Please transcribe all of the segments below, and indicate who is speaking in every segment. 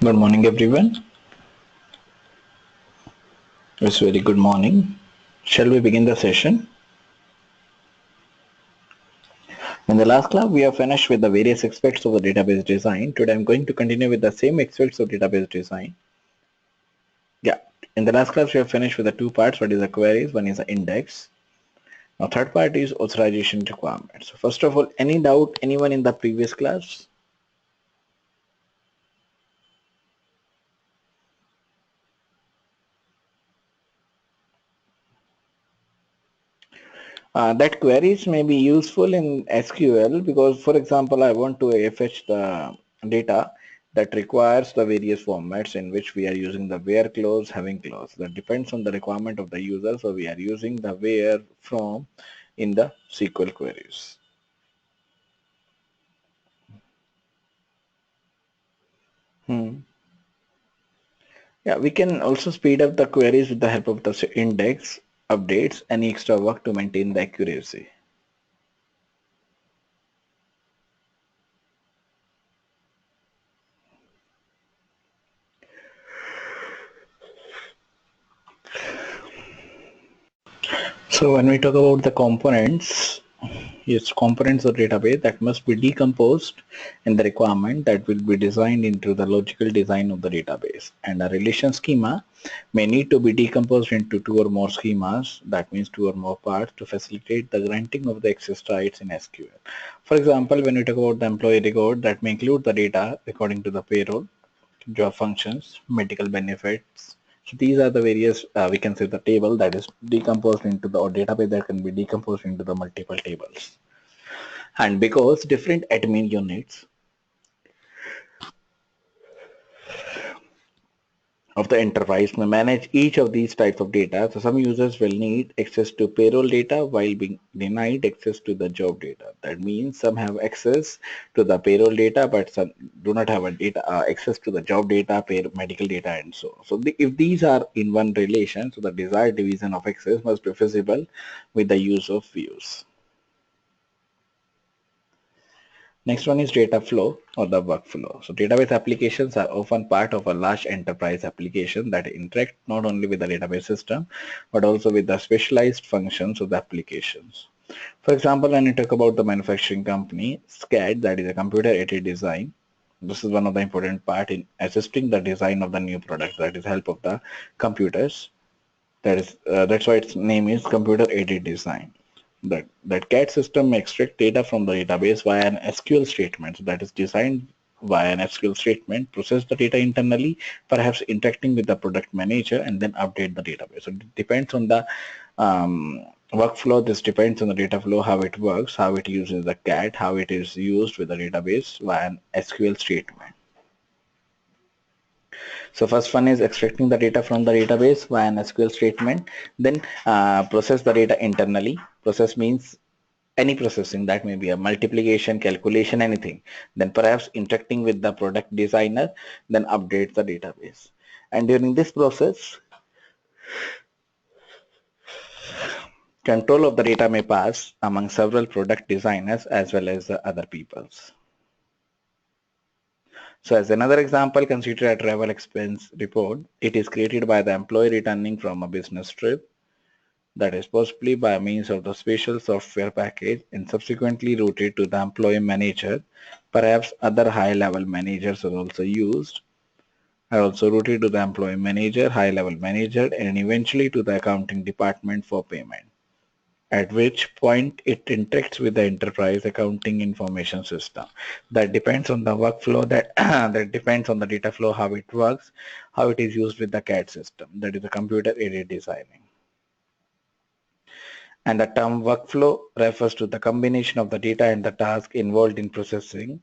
Speaker 1: Good morning, everyone. It's very good morning. Shall we begin the session? In the last class, we have finished with the various aspects of the database design. Today, I'm going to continue with the same aspects of database design. Yeah, in the last class, we have finished with the two parts. What is the queries? One is the index. Now, third part is authorization requirements. So first of all, any doubt, anyone in the previous class? That queries may be useful in SQL because, for example, I want to fetch the data that requires the various formats in which we are using the where clause, having clause. That depends on the requirement of the user. So we are using the where from in the SQL queries. Yeah, we can also speed up the queries with the help of the index, updates, any extra work to maintain the accuracy. So when we talk about the components, yes, components of database that must be decomposed in the requirement that will be designed into the logical design of the database. And a relation schema may need to be decomposed into two or more schemas, that means two or more parts, to facilitate the granting of the access rights in SQL. For example, when we talk about the employee record, that may include the data according to the payroll, job functions, medical benefits. So these are the various, we can say the table that is decomposed into the, or database that can be decomposed into the multiple tables. And because different admin units of the enterprise may manage each of these types of data, so some users will need access to payroll data while being denied access to the job data. That means some have access to the payroll data, but some do not have a data access to the job data, medical data, and so on. So if these are in one relation, so the desired division of access must be feasible with the use of views. Next one is data flow or the workflow. So database applications are often part of a large enterprise application that interact not only with the database system, but also with the specialized functions of the applications. For example, when you talk about the manufacturing company, SCAD, that is a computer-aided design, this is one of the important part in assisting the design of the new product, that is help of the computers. That's why its name is computer-aided design. That CAD system may extract data from the database via an SQL statement. So that is designed via an SQL statement, process the data internally, perhaps interacting with the product manager, and then update the database. So it depends on the workflow. This depends on the data flow, how it works, how it uses the CAD, how it is used with the database via an SQL statement. So first one is extracting the data from the database via an SQL statement, then process the data internally. Process means any processing, that may be a multiplication, calculation, anything. Then perhaps interacting with the product designer, then update the database. And during this process, control of the data may pass among several product designers as well as the other peoples. So as another example, consider a travel expense report. It is created by the employee returning from a business trip, that is possibly by means of the special software package, and subsequently routed to the employee manager. Perhaps other high-level managers are also routed to the employee manager, high-level manager, and eventually to the accounting department for payment, at which point it interacts with the enterprise accounting information system. That depends on the workflow, that depends on the data flow, how it works, how it is used with the CAD system, that is the computer-aided designing. And the term workflow refers to the combination of the data and the task involved in processing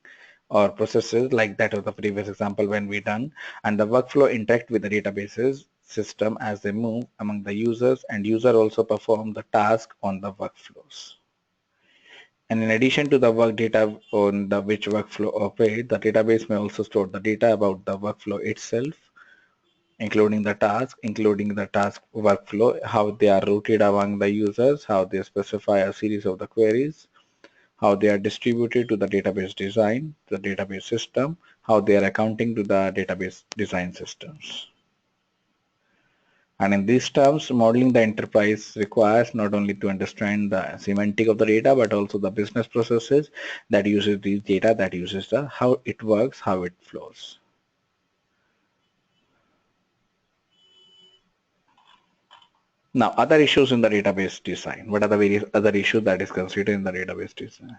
Speaker 1: or processes like that of the previous example when we done, and the workflow interact with the databases system as they move among the users, and user also perform the task on the workflows. And in addition to the work data on the which workflow operates, the database may also store the data about the workflow itself, including the task workflow, how they are routed among the users, how they specify a series of the queries, how they are distributed to the database design, the database system, how they are accounting to the database design systems. And in these terms, modeling the enterprise requires not only to understand the semantic of the data, but also the business processes that uses these data, that uses the how it works, how it flows. Now, other issues in the database design. What are the various other issues that is considered in the database design?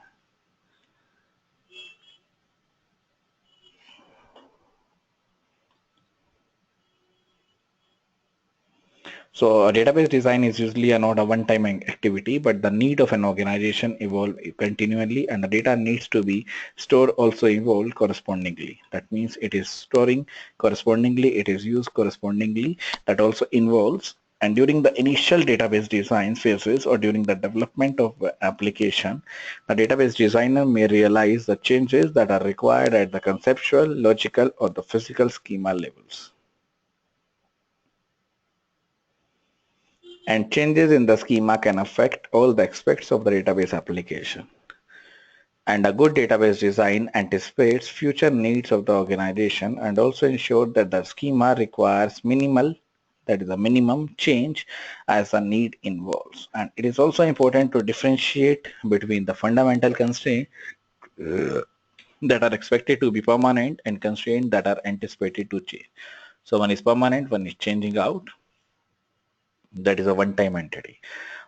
Speaker 1: So a database design is usually not a one-time activity, but the need of an organization evolve continually, and the data needs to be stored also evolve correspondingly. That means it is storing correspondingly, it is used correspondingly. That also involves, and during the initial database design phases or during the development of application, the database designer may realize the changes that are required at the conceptual, logical, or the physical schema levels. And changes in the schema can affect all the aspects of the database application. And a good database design anticipates future needs of the organization and also ensures that the schema requires minimal, that is a minimum change as the need involves. And it is also important to differentiate between the fundamental constraints that are expected to be permanent and constraints that are anticipated to change. So one is permanent, one is changing out. That is a one-time entity.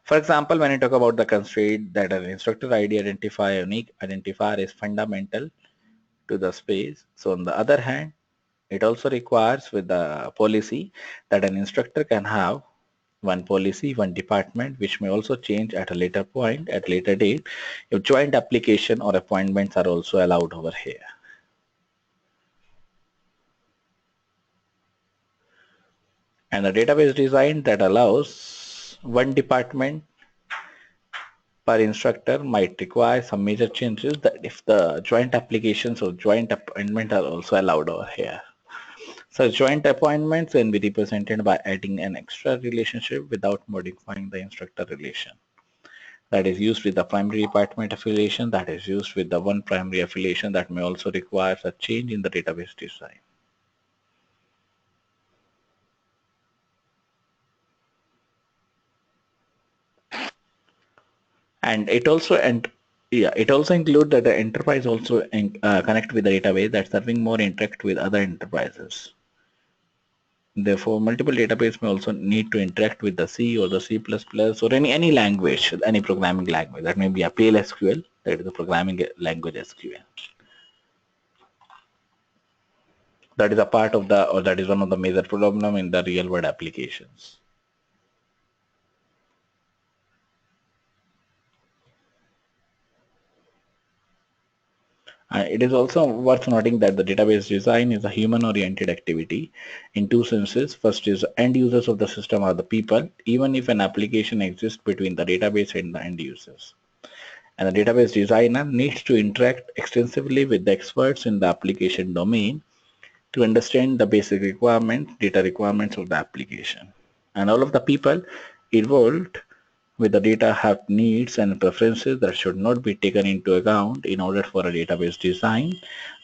Speaker 1: For example, when I talk about the constraint that an instructor ID identifier unique identifier is fundamental to the space. So on the other hand, it also requires with the policy that an instructor can have one policy, one department, which may also change at a later point, at later date, if joint application or appointments are also allowed over here. And the database design that allows one department per instructor might require some major changes that if the joint applications or joint appointment are also allowed over here. So joint appointments can be represented by adding an extra relationship without modifying the instructor relation. That is used with the primary department affiliation, that is used with the one primary affiliation that may also require a change in the database design. And it also it also includes that the enterprise also connect with the database that's serving more interact with other enterprises. Therefore, multiple database may also need to interact with the C or the C++ or any language, any programming language. That may be a PL/SQL, that is the programming language SQL. That is a part of the, or that is one of the major problem in the real world applications. It is also worth noting that the database design is a human-oriented activity in two senses. First is end users of the system are the people, even if an application exists between the database and the end users. And the database designer needs to interact extensively with the experts in the application domain to understand the basic requirements, data requirements of the application. And all of the people involved with the data have needs and preferences that should not be taken into account in order for a database design.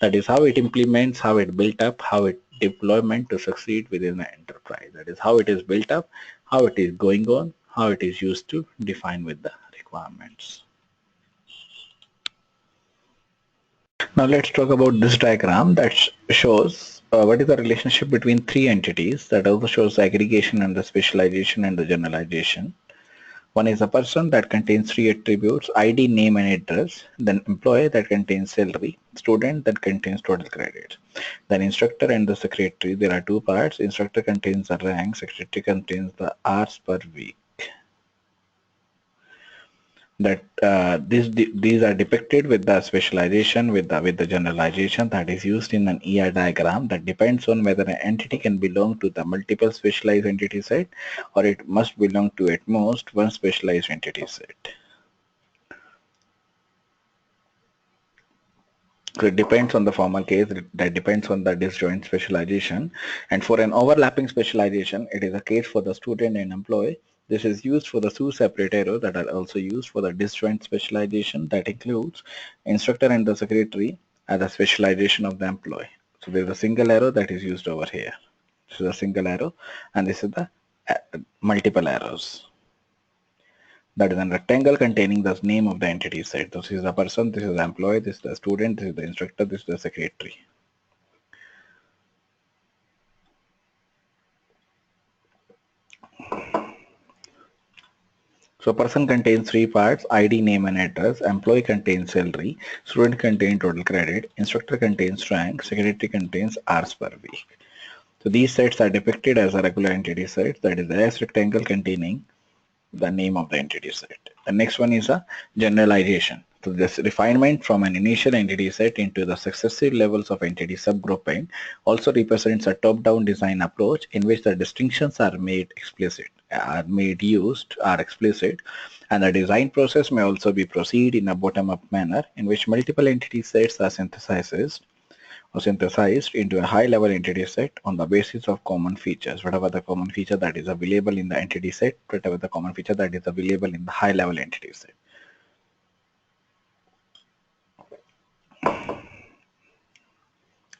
Speaker 1: That is how it implements, how it built up, how it deployment to succeed within the enterprise. That is how it is built up, how it is going on, how it is used to define with the requirements. Now let's talk about this diagram that shows what is the relationship between three entities, that also shows the aggregation and the specialization and the generalization. One is a person that contains three attributes: ID, name, and address. Then employee that contains salary. Student that contains total credit. Then instructor and the secretary. There are two parts. Instructor contains the rank. Secretary contains the hours per week. That these are depicted with the specialization, with the generalization that is used in an ER diagram that depends on whether an entity can belong to the multiple specialized entity set or it must belong to at most one specialized entity set. So it depends on the formal case, that depends on the disjoint specialization. And for an overlapping specialization, it is a case for the student and employee. This is used for the two separate errors that are also used for the disjoint specialization that includes instructor and the secretary as a specialization of the employee. So there is a single arrow that is used over here. This is a single arrow, and this is the multiple arrows. That is a rectangle containing the name of the entity set. This is the person, this is the employee, this is the student, this is the instructor, this is the secretary. So person contains three parts: ID, name and address. Employee contains salary. Student contains total credit. Instructor contains rank. Secretary contains hours per week. So these sets are depicted as a regular entity set, that is the S rectangle containing the name of the entity set. The next one is a generalization. So this refinement from an initial entity set into the successive levels of entity subgrouping also represents a top-down design approach in which the distinctions are made explicit, are explicit, and the design process may also be proceed in a bottom-up manner in which multiple entity sets are synthesized into a high-level entity set on the basis of common features, whatever the common feature that is available in the entity set, whatever the common feature that is available in the high-level entity set.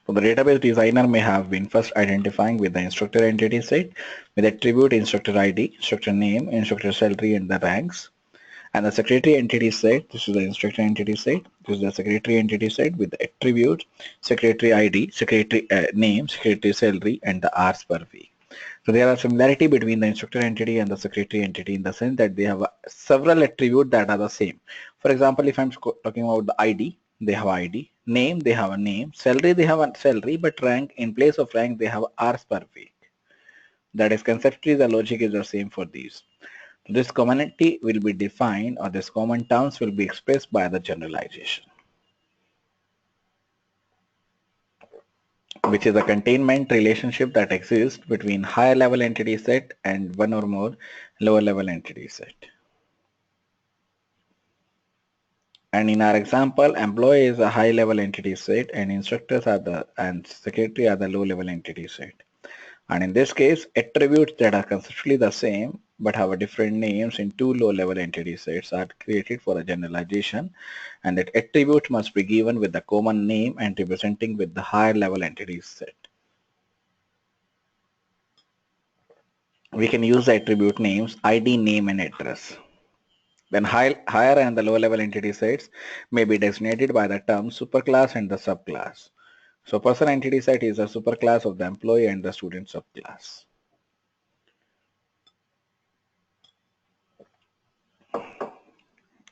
Speaker 1: So the database designer may have been first identifying with the instructor entity set with attribute instructor ID, instructor name, instructor salary, and the ranks. And the secretary entity set, this is the instructor entity set, this is the secretary entity set with the attributes, secretary ID, secretary name, secretary salary, and the hours per week. So there are similarity between the instructor entity and the secretary entity in the sense that they have several attributes that are the same. For example, if I'm talking about the ID, they have ID, name, they have a name, salary, they have a salary, but rank, in place of rank, they have hours per week. That is, conceptually, the logic is the same for these. This commonality will be defined, or this common terms will be expressed by the generalization, which is a containment relationship that exists between higher level entity set and one or more lower level entity set. And in our example, employee is a high level entity set and instructors are and secretary are the low level entity set. And in this case, attributes that are conceptually the same but have a different names in two low-level entity sets are created for a generalization, and that attribute must be given with the common name and representing with the higher level entity set. We can use the attribute names ID, name, and address. Then higher and the lower level entity sets may be designated by the term superclass and the subclass. So person entity set is a superclass of the employee and the student subclass.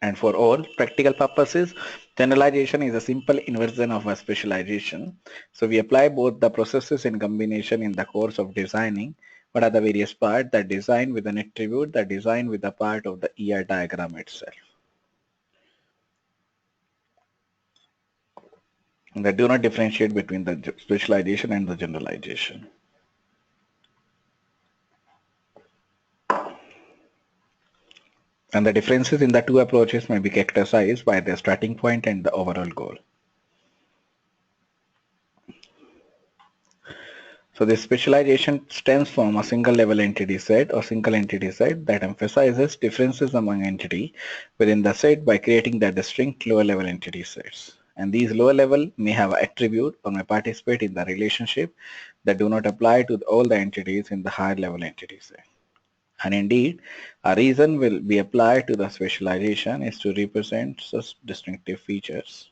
Speaker 1: And for all practical purposes, generalization is a simple inversion of a specialization. So we apply both the processes in combination in the course of designing. What are the various parts? The design with an attribute, the design with a part of the ER diagram itself. And they do not differentiate between the specialization and the generalization. And the differences in the two approaches may be characterized by their starting point and the overall goal. So this specialization stems from a single level entity set or single entity set that emphasizes differences among entity within the set by creating the distinct lower level entity sets. And these lower level may have an attribute or may participate in the relationship that do not apply to all the entities in the higher level entity set. And indeed, a reason will be applied to the specialization is to represent such distinctive features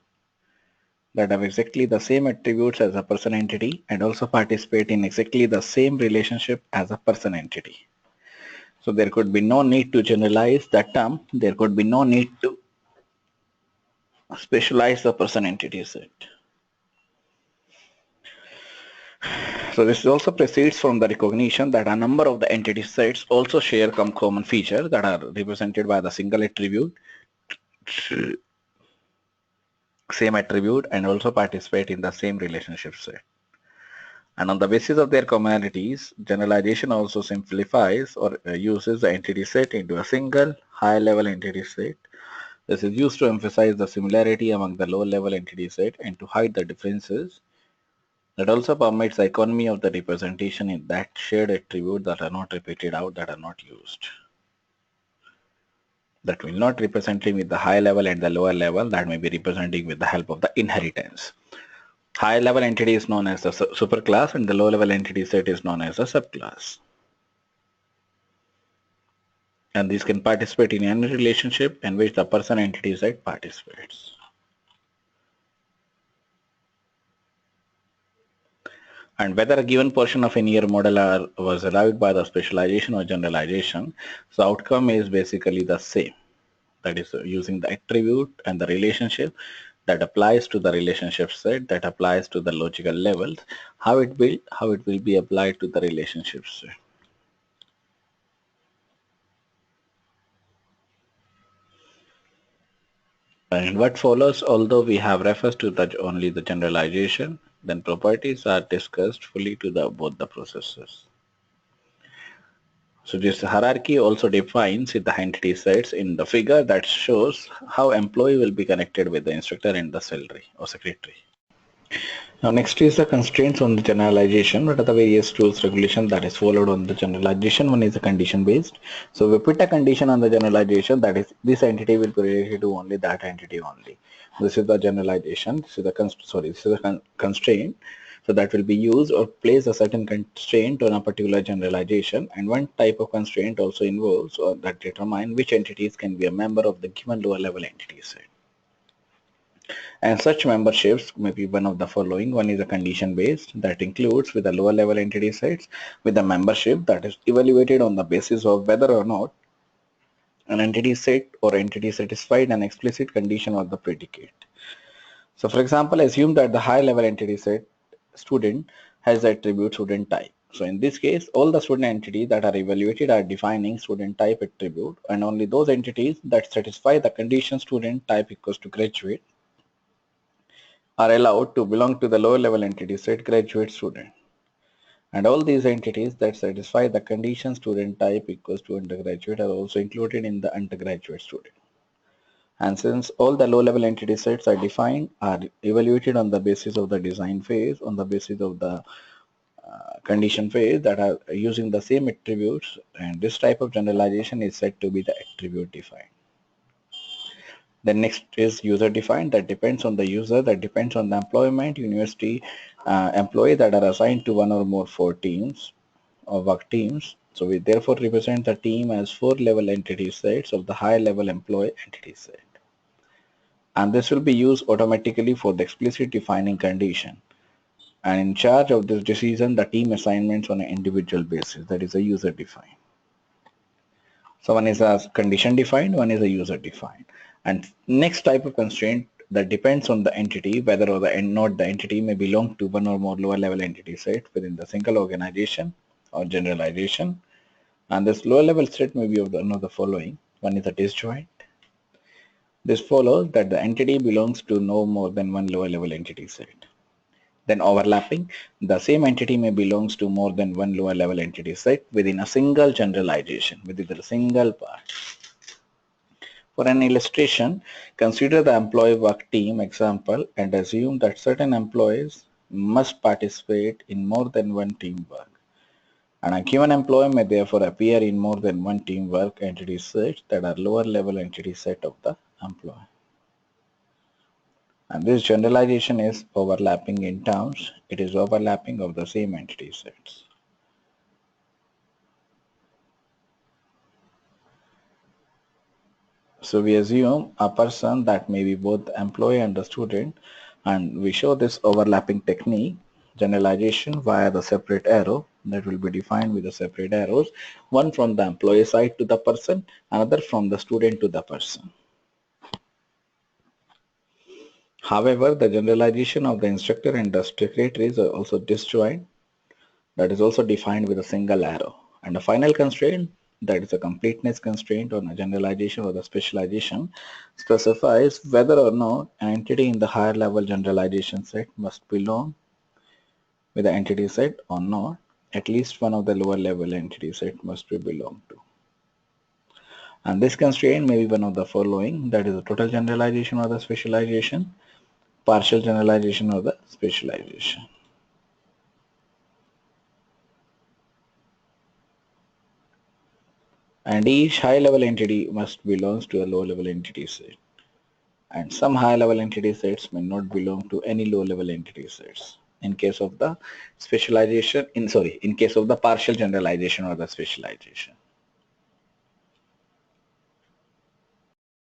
Speaker 1: that have exactly the same attributes as a person entity and also participate in exactly the same relationship as a person entity. So there could be no need to generalize that term. There could be no need to specialize the person entity set. So this also proceeds from the recognition that a number of the entity sets also share some common features that are represented by the single attribute, same attribute, and also participate in the same relationship set. And on the basis of their commonalities, generalization also simplifies or uses the entity set into a single high-level entity set. This is used to emphasize the similarity among the low-level entity set and to hide the differences. That also permits the economy of the representation in that shared attribute that are not repeated out, that are not used. That will not representing with the high level and the lower level, that may be representing with the help of the inheritance. High level entity is known as the superclass and the low level entity set is known as the subclass. And these can participate in any relationship in which the person entity set participates. And whether a given portion of any year model was arrived by the specialization or generalization, so outcome is basically the same. That is using the attribute and the relationship that applies to the relationship set, that applies to the logical levels, how it will be applied to the relationship set. And what follows, although we have refers to only the generalization, then properties are discussed fully to both the processes. So this hierarchy also defines the entity sets in the figure that shows how employee will be connected with the instructor and the salary or secretary. Now next is the constraints on the generalization. What are the various rules regulation that is followed on the generalization? One is the condition based. So we put a condition on the generalization, that is this entity will be related to only that entity only. This is the generalization. This is the constraint. So that will be used or place a certain constraint on a particular generalization, and one type of constraint also involves or that determine which entities can be a member of the given lower level entity set. And such memberships may be one of the following. One is a condition based, that includes with the lower level entity sets with a membership that is evaluated on the basis of whether or not an entity set or entity satisfied an explicit condition or the predicate. So for example, assume that the high level entity set student has the attribute student type. So in this case, all the student entities that are evaluated are defining student type attribute, and only those entities that satisfy the condition student type equals to graduate are allowed to belong to the lower level entity set graduate student. And all these entities that satisfy the condition student type equals to undergraduate are also included in the undergraduate student. And since all the low level entity sets are defined, are evaluated on the basis of the design phase, on the basis of the condition phase that are using the same attributes, and this type of generalization is said to be the attribute defined. The next is user defined, that depends on the user, that depends on the employment university employee that are assigned to one or more four teams or work teams. So we therefore represent the team as four level entity sets of the high level employee entity set. And this will be used automatically for the explicit defining condition. And in charge of this decision, the team assignments on an individual basis, that is a user defined. So one is a condition defined, one is a user defined. And next type of constraint that depends on the entity, whether or not the entity may belong to one or more lower level entity set within the single organization or generalization. And this lower level set may be of one of the following. One is a disjoint. This follows that the entity belongs to no more than one lower level entity set. Then overlapping, the same entity may belongs to more than one lower level entity set within a single generalization, within a single part. For an illustration, consider the employee work team example and assume that certain employees must participate in more than one team work. And a given employee may therefore appear in more than one teamwork entity sets that are lower level entity set of the employee. And this generalization is overlapping in terms. It is overlapping of the same entity sets. So we assume a person that may be both the employee and the student, and we show this overlapping technique, generalization via the separate arrow that will be defined with the separate arrows, one from the employee side to the person, another from the student to the person. However, the generalization of the instructor and the secretary is also disjoint, that is also defined with a single arrow. And the final constraint, that is a completeness constraint on a generalization or the specialization, specifies whether or not an entity in the higher level generalization set must belong with the entity set or not. At least one of the lower level entity set must be belong to. And this constraint may be one of the following, that is a total generalization or the specialization, partial generalization or the specialization. And each high level entity must belongs to a low level entity set. and some high-level entity sets may not belong to any low-level entity sets. In case of the specialization, in case of the partial generalization or the specialization.